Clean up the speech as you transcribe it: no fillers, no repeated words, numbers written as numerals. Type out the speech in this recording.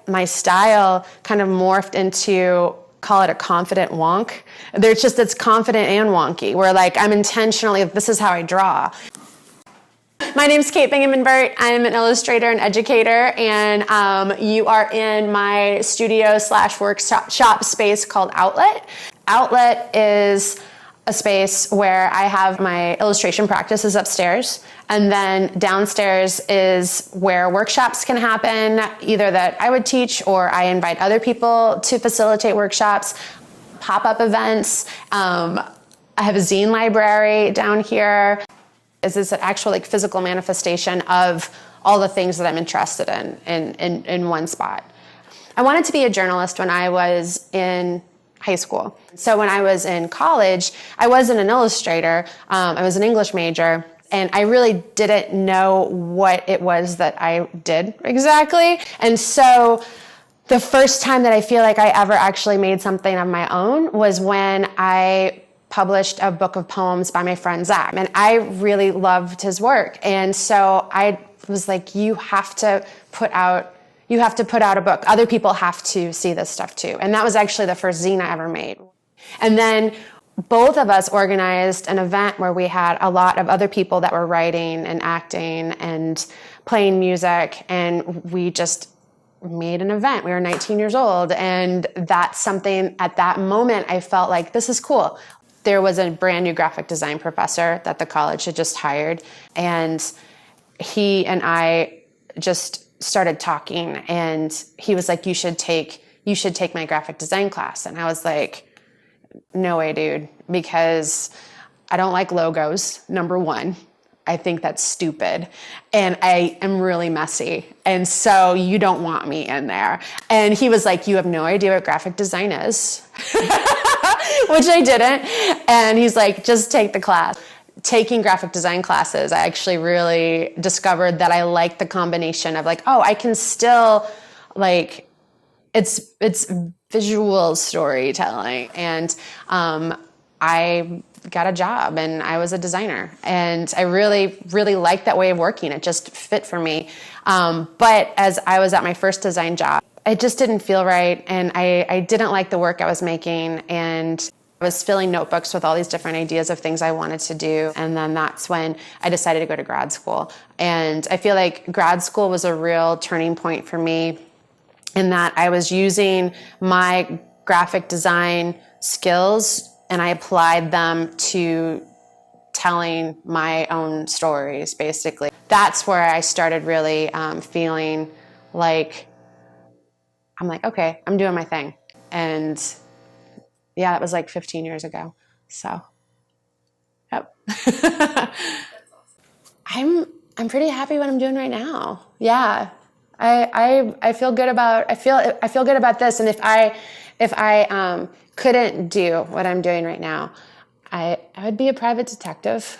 my style kind of morphed into, call it a confident wonk. It's confident and wonky, where like I'm intentionally, this is how I draw. My name's Kate Bingaman-Burt. I'm an illustrator and educator, and you are in my studio / workshop space called Outlet. Outlet is a space where I have my illustration practices upstairs, and then downstairs is where workshops can happen, either that I would teach or I invite other people to facilitate workshops, pop-up events. I have a zine library down here. Is this an actual like physical manifestation of all the things that I'm interested in one spot. I wanted to be a journalist when I was in high school. So when I was in college, I wasn't an illustrator. I was an English major, and I really didn't know what it was that I did exactly. And so the first time that I feel like I ever actually made something of my own was when I published a book of poems by my friend Zach. And I really loved his work. And so I was like, you have to put out a book. Other people have to see this stuff too. And that was actually the first zine I ever made. And then both of us organized an event where we had a lot of other people that were writing and acting and playing music. And we just made an event. We were 19 years old. And that's something at that moment I felt like, this is cool. There was a brand new graphic design professor that the college had just hired, and he and I just started talking, and he was like, you should take my graphic design class. And I was like, no way, dude, because I don't like logos, number one. I think that's stupid, and I am really messy, and so you don't want me in there. And he was like, you have no idea what graphic design is. Which I didn't. And he's like, just take the class. Taking graphic design classes, I actually really discovered that I like the combination of like, oh, I can still like, it's visual storytelling. And I got a job and I was a designer, and I really, really liked that way of working. It just fit for me. But as I was at my first design job, it just didn't feel right, and I didn't like the work I was making, and I was filling notebooks with all these different ideas of things I wanted to do. And then that's when I decided to go to grad school. And I feel like grad school was a real turning point for me, in that I was using my graphic design skills and I applied them to telling my own stories, basically. That's where I started really feeling like, I'm like, okay, I'm doing my thing. And yeah, that was like 15 years ago. So, yep. I'm pretty happy what I'm doing right now. Yeah. I feel good about, I feel good about this. And if I couldn't do what I'm doing right now, I would be a private detective.